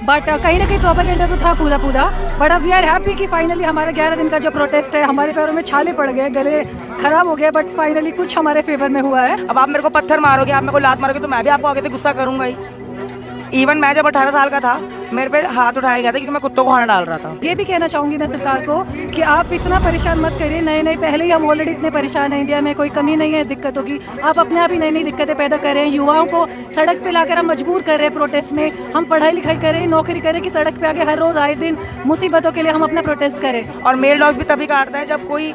But कहीं ना कहीं प्रोपेगेंडा तो था पूरा पूरा। बट अब वी आर हैप्पी कि फाइनली हमारा 11 दिन का जो प्रोटेस्ट है, हमारे पैरों में छाले पड़ गए, गले खराब हो गए, बट फाइनली कुछ हमारे फेवर में हुआ है। अब आप मेरे को पत्थर मारोगे, आप मेरे को लात मारोगे, तो मैं भी आपको आगे से गुस्सा करूंगा ही। इवन मैं जब 18 साल का था, मेरे पे हाथ उठाया गया था क्योंकि मैं कुत्तों को खाना डाल रहा था। ये भी कहना चाहूँगी मैं सरकार को कि आप इतना परेशान मत करिए। नए नए पहले ही हम ऑलरेडी इतने परेशान हैं, इंडिया में कोई कमी नहीं है दिक्कतों की। आप अपने आप ही नई नई दिक्कतें पैदा कर रहे हैं, युवाओं को सड़क पे लाकर हम मजबूर कर रहे हैं प्रोटेस्ट में। हम पढ़ाई लिखाई करें, नौकरी करें कि सड़क पे आके हर रोज़ आए दिन मुसीबतों के लिए हम अपना प्रोटेस्ट करें। और मेल डॉग्स भी तभी काटता है जब कोई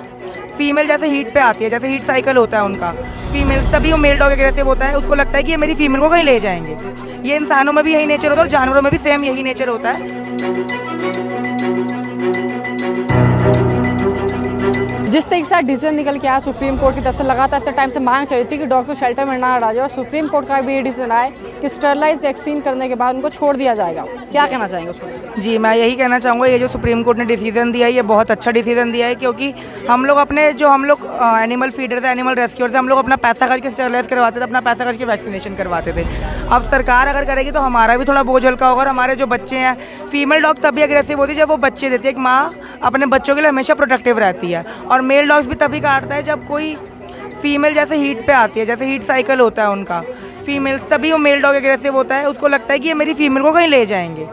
फीमेल जैसे हीट पे आती है, जैसे हीट साइकिल होता है उनका फीमेल, तभी वो मेल डॉग एग्रेसिव होता है। उसको लगता है कि ये मेरी फीमेल को कहीं ले जाएंगे। ये इंसानों में भी यही नेचर होता है और जानवरों में भी सेम यही नेचर होता है। जिस तरीके से डिसीजन निकल के आया सुप्रीम कोर्ट की तरफ से, लगातार इतने टाइम से मांग चल रही थी कि डॉग को शेल्टर में ना डाला जाए, और सुप्रीम कोर्ट का भी ये डिसीजन आया कि स्टरलाइज वैक्सीन करने के बाद उनको छोड़ दिया जाएगा। क्या कहना चाहेंगे उसको? जी, मैं यही कहना चाहूँगा, ये जो सुप्रीम कोर्ट ने डिसीजन दिया है, ये बहुत अच्छा डिसीजन दिया है। क्योंकि हम लोग अपने एनिमल फीडर थे, एनिमल रेस्क्यूअर थे, हम लोग अपना पैसा करके स्टरलाइज करवाते थे, अपना पैसा करके वैक्सीनेशन करवाते थे। अब सरकार अगर करेगी तो हमारा भी थोड़ा बोझ हल्का होगा। और हमारे जो बच्चे हैं, फीमेल डॉग तभी अग्रेसिव होती है जब वो बच्चे देती है। एक माँ अपने बच्चों के लिए हमेशा प्रोटेक्टिव रहती है। और मेल डॉग्स भी तभी काटता है जब कोई फीमेल जैसे हीट पे आती है, जैसे हीट साइकिल होता है उनका फीमेल्स, तभी वो मेल डॉग एग्रेसिव होता है। उसको लगता है कि ये मेरी फीमेल को कहीं ले जाएंगे।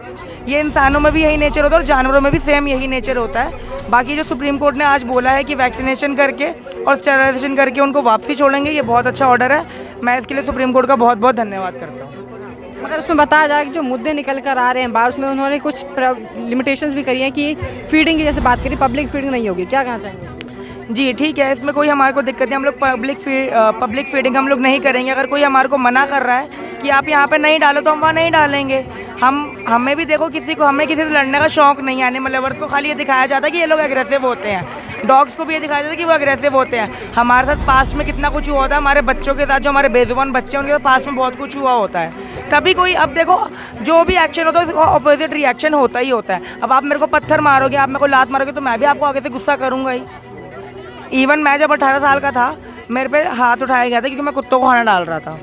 ये इंसानों में भी यही नेचर होता है और जानवरों में भी सेम यही नेचर होता है। बाकी जो सुप्रीम कोर्ट ने आज बोला है कि वैक्सीनेशन करके और स्टेरिलाइजेशन करके उनको वापसी छोड़ेंगे, ये बहुत अच्छा ऑर्डर है। मैं इसके लिए सुप्रीम कोर्ट का बहुत बहुत धन्यवाद करता हूँ। मगर उसमें बताया जाए कि जो मुद्दे निकल कर आ रहे हैं बाहर, उसमें उन्होंने कुछ लिमिटेशंस भी करी हैं कि फीडिंग की जैसे बात करी, पब्लिक फीडिंग नहीं होगी। क्या कहना चाहेंगे? जी ठीक है, इसमें कोई हमारे को दिक्कत नहीं। हम लोग पब्लिक फीडिंग हम लोग नहीं करेंगे। अगर कोई हमारे को मना कर रहा है कि आप यहाँ पे नहीं डालो, तो हम वहाँ नहीं डालेंगे। हमें भी देखो, हमें किसी से लड़ने का शौक नहीं है। एनिमल लवर्स को खाली ये दिखाया जाता है कि ये लोग एग्रेसिव होते हैं। डॉग्स को भी ये दिखाया जाता है कि वो एग्रेसिव होते हैं। हमारे साथ पास्ट में कितना कुछ हुआ होता है, हमारे बच्चों के साथ, जो हमारे बेजुबान बच्चे हैं उनके साथ पास्ट में बहुत कुछ हुआ होता है। तभी कोई, अब देखो, जो भी एक्शन होता है उसका ऑपोजिट रिएक्शन होता ही होता है। अब आप मेरे को पत्थर मारोगे, आप मेरे को लात मारोगे, तो मैं भी आपको आगे से गुस्सा करूँगा ही। इवन मैं जब 18 साल का था, मेरे पे हाथ उठाया गया था क्योंकि मैं कुत्तों को खाना डाल रहा था।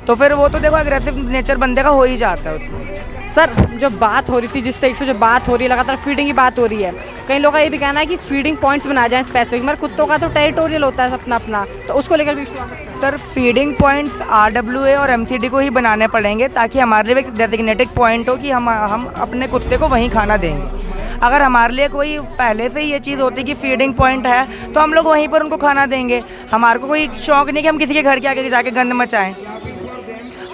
तो फिर वो तो देखो एग्रेसिव नेचर बंदे का हो ही जाता है उसमें। सर, जो बात हो रही थी, जिस तरीके से जो बात हो रही है, लगातार फीडिंग की बात हो रही है, कई लोगों का ये भी कहना है कि फीडिंग पॉइंट्स बनाए जाएं स्पेसिफिक। मगर कुत्तों का तो टेरिटोरियल होता है अपना अपना, तो उसको लेकर भी इशू आता है। सर, फीडिंग पॉइंट्स RWA और MCD को ही बनाने पड़ेंगे, ताकि हमारे लिए एक डेजिग्नेटेड पॉइंट हो कि हम अपने कुत्ते को वहीं खाना देंगे। अगर हमारे लिए कोई पहले से ही ये चीज़ होती कि फीडिंग पॉइंट है, तो हम लोग वहीं पर उनको खाना देंगे। हमारे को कोई शौक नहीं कि हम किसी के घर के आगे जाके गंद मचाएं।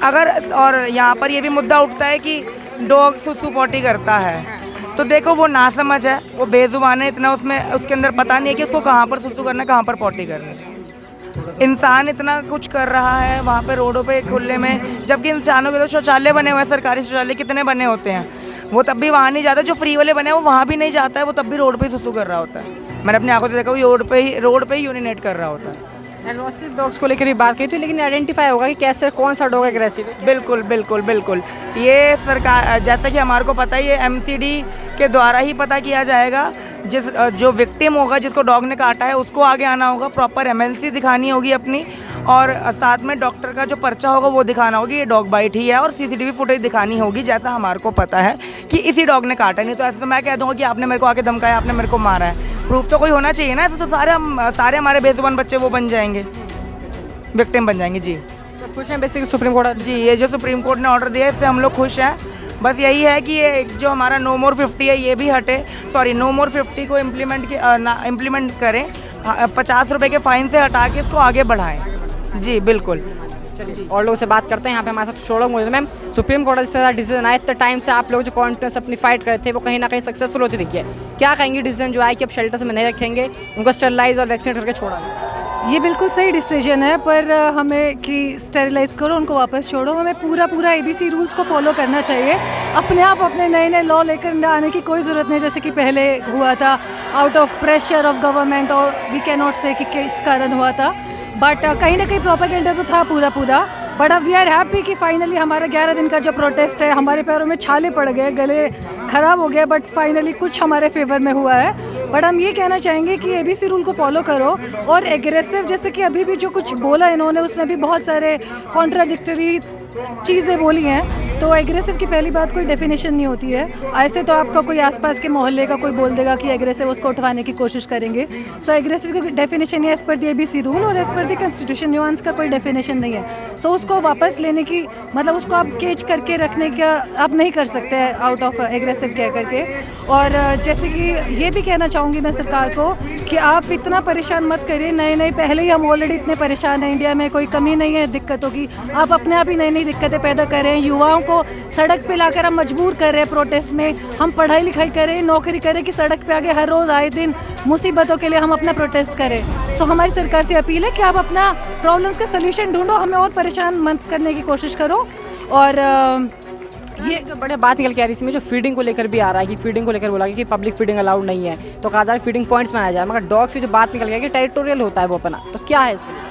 और यहाँ पर ये भी मुद्दा उठता है कि डॉग सुसु पॉटी करता है, तो देखो वो नासमझ है, वो बेजुबान है, इतना उसके अंदर पता नहीं है कि उसको कहाँ पर सुसु करना है, कहाँ पर पॉटी करना है। इंसान इतना कुछ कर रहा है वहाँ पे रोडों पे खुले में, जबकि इंसानों के तो शौचालय बने हुए हैं। सरकारी शौचालय कितने बने होते हैं, वो तब भी वहाँ नहीं जाता। जो फ्री वाले बने हैं वो वहाँ भी नहीं जाता है, वो तब भी रोड पे ही सुसु कर रहा होता है। मैंने अपनी आंखों से देखा, वो रोड पे ही यूरिनेट कर रहा होता है। एग्रेसिव डॉग्स को लेकर भी बात की थी, लेकिन आइडेंटिफाई होगा कि कैसे कौन सा डॉग एग्रेसिव है। बिल्कुल बिल्कुल बिल्कुल, ये सरकार, जैसा कि हमारे को पता है, ये MCD के द्वारा ही पता किया जाएगा। जो विक्टिम होगा, जिसको डॉग ने काटा है, उसको आगे आना होगा, प्रॉपर MLC दिखानी होगी अपनी, और साथ में डॉक्टर का जो पर्चा होगा वो दिखाना होगी, ये डॉग बाइट ही है, और CCTV फुटेज दिखानी होगी, जैसा हमारे को पता है कि इसी डॉग ने काटा। नहीं तो ऐसे तो मैं कह दूँगा कि आपने मेरे को आके धमकाया, आपने मेरे को मारा है। प्रूफ तो कोई होना चाहिए ना, ऐसे तो सारे हमारे बेजुबान बच्चे वो बन जाएंगे, विक्टिम बन जाएंगे। जी, तो खुश हैं बेसिकली सुप्रीम कोर्ट? जी, ये जो सुप्रीम कोर्ट ने ऑर्डर दिया है, इससे हम लोग खुश हैं। बस यही है कि ये जो हमारा No More 50 है, ये भी हटे। सॉरी, No More 50 को इम्प्लीमेंट करें, 50 रुपये के फाइन से हटा के इसको आगे बढ़ाएं। जी बिल्कुल। चलिए, और लोगों से बात करते हैं। यहाँ पे हमारे साथ शोड़ो मौजूद है। मैम, सुप्रीम कोर्ट से डिसीजन आए, इतने टाइम से आप लोग जो कॉन्टेस्ट अपनी फाइट कर रहे थे, वो कहीं ना कहीं सक्सेसफुल होती दिखी है। क्या कहेंगे डिसीजन जो आए कि अब शेल्टर्स में नहीं रखेंगे, उनको स्टरलाइज और वैक्सीनेट करके छोड़ा? ये बिल्कुल सही डिसीजन है, पर हमें कि स्टेरिलाइज करो, उनको वापस छोड़ो। हमें पूरा ABC रूल्स को फॉलो करना चाहिए। अपने आप अपने नए लॉ लेकर आने की कोई ज़रूरत नहीं, जैसे कि पहले हुआ था out of pressure of government, और वी कैन नॉट से कि किस कारण हुआ था। बट कहीं ना कहीं प्रोपेगेंडा तो था पूरा पूरा। बट अब वी आर हैप्पी कि फाइनली हमारा 11 दिन का जो प्रोटेस्ट है, हमारे पैरों में छाले पड़ गए, गले खराब हो गए, बट फाइनली कुछ हमारे फेवर में हुआ है। बट हम ये कहना चाहेंगे कि ABC रूल को फॉलो करो। और एग्रेसिव, जैसे कि अभी भी जो कुछ बोला इन्होंने, उसमें भी बहुत सारे कॉन्ट्राडिक्टरी चीज़ें बोली हैं। तो एग्रेसिव की पहली बात कोई डेफिनेशन नहीं होती है। ऐसे तो आपका कोई आसपास के मोहल्ले का कोई बोल देगा कि एग्रेसिव, उसको उठवाने की कोशिश करेंगे। सो एग्रेसिव की डेफिनेशन है एज पर दी एबीसी रूल और एज पर दी कॉन्स्टिट्यूशन, न्यूआंस का कोई डेफिनेशन नहीं है। सो उसको वापस लेने की मतलब उसको आप केज करके रखने का आप नहीं कर सकते हैं आउट ऑफ एग्रेसिव कह करके। और जैसे कि ये भी कहना चाहूँगी मैं सरकार को कि आप इतना परेशान मत करिए, नए पहले ही हम ऑलरेडी इतने परेशान हैं, इंडिया में कोई कमी नहीं है दिक्कतों की, आप अपने आप ही नई दिक्कतें पैदा कर रहे हैं। युवाओं को सड़क पे लाकर हम मजबूर कर रहे हैं प्रोटेस्ट में, हम पढ़ाई लिखाई करें, नौकरी करें कि सड़क पे आगे हर रोज़ आए दिन मुसीबतों के लिए हम अपना प्रोटेस्ट करें। सो हमारी सरकार से अपील है कि आप अपना प्रॉब्लम्स का सल्यूशन ढूंढो, हमें और परेशान मत करने की कोशिश करो। और ये जो बड़े बात निकल के आ रही है इसमें, जो फीडिंग को लेकर भी आ रहा है कि फीडिंग को लेकर बोला गया कि पब्लिक फीडिंग अलाउड नहीं है, तो कहा जा रहा है फीडिंग पॉइंट्स बनाया जाए, मगर डॉग से जो बात निकल गया कि टेरिटोरियल होता है वो अपना, तो क्या है इसमें?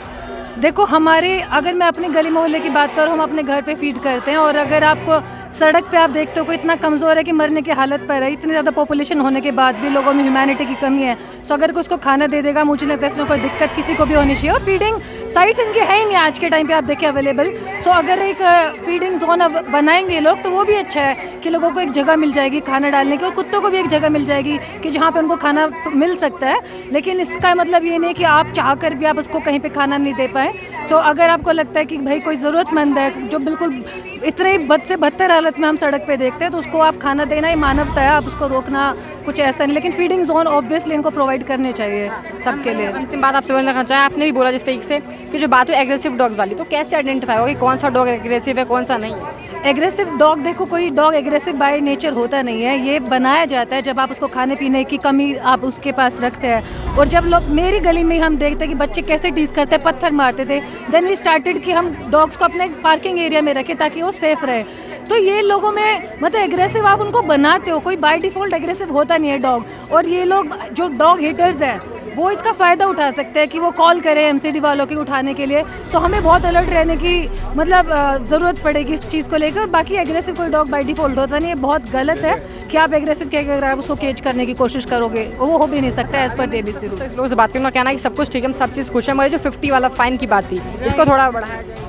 देखो हमारे, अगर मैं अपने गली मोहल्ले की बात करूँ, हम अपने घर पे फीड करते हैं, और अगर आपको सड़क पे आप देखते हो कोई इतना कमज़ोर है कि मरने की हालत पर है, इतनी ज़्यादा पॉपुलेशन होने के बाद भी लोगों में ह्यूमैनिटी की कमी है, सो अगर कोई उसको खाना दे देगा, मुझे लगता है इसमें कोई दिक्कत किसी को भी होनी चाहिए। और फीडिंग साइट्स इनके है ही नहीं आज के टाइम पे आप देखिए अवेलेबल। सो अगर एक फीडिंग जोन बनाएंगे लोग तो वो भी अच्छा है कि लोगों को एक जगह मिल जाएगी खाना डालने की, और कुत्तों को भी एक जगह मिल जाएगी कि जहाँ पर उनको खाना मिल सकता है। लेकिन इसका मतलब ये नहीं कि आप चाह कर भी आप उसको कहीं पर खाना नहीं दे पाएँ। तो अगर आपको लगता है कि भाई कोई ज़रूरतमंद है जो बिल्कुल इतने बद से बदतर हालत में हम सड़क पे देखते हैं, तो उसको आप खाना देना ही मानवता है, आप उसको रोकना कुछ ऐसा नहीं। लेकिन फीडिंग जोन ऑब्वियसली इनको प्रोवाइड करने चाहिए सबके लिए। अंतिम बात आपसे बोलना चाहें, आपने भी बोला जिस तरीके से कि जो बात हुई एग्रेसिव डॉग्स वाली, तो कैसे आइडेंटिफाई होगा कि कौन सा डॉग एग्रेसिव है कौन सा नहीं है? एग्रेसिव डॉग, देखो कोई डॉग एग्रेसिव बाय नेचर होता नहीं है, ये बनाया जाता है जब आप उसको खाने पीने की कमी आप उसके पास रखते हैं। और जब लोग, मेरी गली में हम देखते हैं कि बच्चे कैसे टीज करते हैं, पत्थर मारते थे, देन वी स्टार्टेड कि हम डॉग्स को अपने पार्किंग एरिया में रखें ताकि वो सेफ रहे। तो ये लोगों में मतलब एग्रेसिव आप उनको बनाते हो, कोई बाय डिफ़ॉल्ट एग्रेसिव होता नहीं है डॉग। और ये लोग जो डॉग हिटर्स हैं वो इसका फ़ायदा उठा सकते हैं कि वो कॉल करें एमसीडी वालों के उठाने के लिए। सो हमें बहुत अलर्ट रहने की मतलब ज़रूरत पड़ेगी इस चीज़ को लेकर। बाकी एग्रेसिव कोई डॉग बाय डिफ़ॉल्ट होता नहीं है, बहुत गलत है कि आप एग्रेसिव कहकर अगर आप उसको केज करने की कोशिश करोगे, वो हो भी नहीं सकता एज़ पर एबीसी रूल। लोगों से बात करना कहना है कि सब कुछ ठीक है, सब चीज़ खुश है, मगर जो 50 वाला फाइन की बात थी इसको थोड़ा बढ़ाया जाए।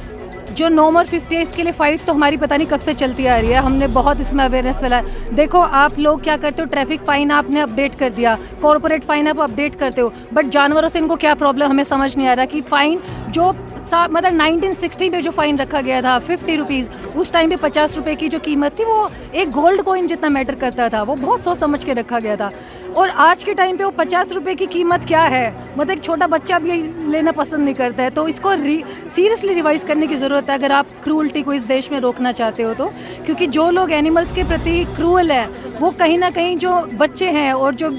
जो नो मोर 50 है इसके लिए फाइट तो हमारी पता नहीं कब से चलती आ रही है, हमने बहुत इसमें अवेयरनेस फैलाया। देखो आप लोग क्या करते हो, ट्रैफिक फाइन आपने अपडेट कर दिया, कॉर्पोरेट फाइन आप अपडेट करते हो, बट जानवरों से इनको क्या प्रॉब्लम हमें समझ नहीं आ रहा कि फाइन जो मतलब 1960 में जो फाइन रखा गया था 50 रुपीज़, उस टाइम पे 50 रुपये की जो कीमत थी वो एक गोल्ड कॉइन जितना मैटर करता था, वो बहुत सोच समझ के रखा गया था। और आज के टाइम पे वो 50 रुपये की कीमत क्या है, मतलब एक छोटा बच्चा भी लेना पसंद नहीं करता है। तो इसको सीरियसली रिवाइज करने की ज़रूरत है अगर आप क्रूअल्टी को इस देश में रोकना चाहते हो तो। क्योंकि जो लोग एनिमल्स के प्रति क्रूअल है वो कहीं ना कहीं जो बच्चे हैं और जो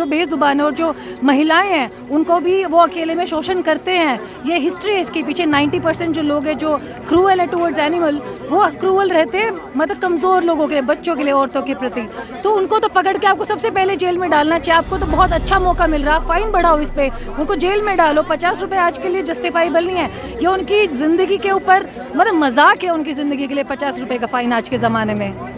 बेजुबान है और जो महिलाएं हैं उनको भी वो अकेले में शोषण करते हैं। ये हिस्ट्री है इसके पीछे। 90% जो लोग हैं जो क्रूअल है टुवर्ड्स एनिमल, वो क्रूअल रहते हैं मतलब कमज़ोर लोगों के लिए, बच्चों के लिए, औरतों के प्रति। तो उनको तो पकड़ के आपको सबसे पहले जेल में डालना चाहिए। आपको तो बहुत अच्छा मौका मिल रहा है, फाइन बढ़ाओ इस पे, उनको जेल में डालो। 50 रुपये आज के लिए जस्टिफाइबल नहीं है, ये उनकी ज़िंदगी के ऊपर मतलब मजाक है उनकी ज़िंदगी के लिए 50 रुपये का फ़ाइन आज के ज़माने में।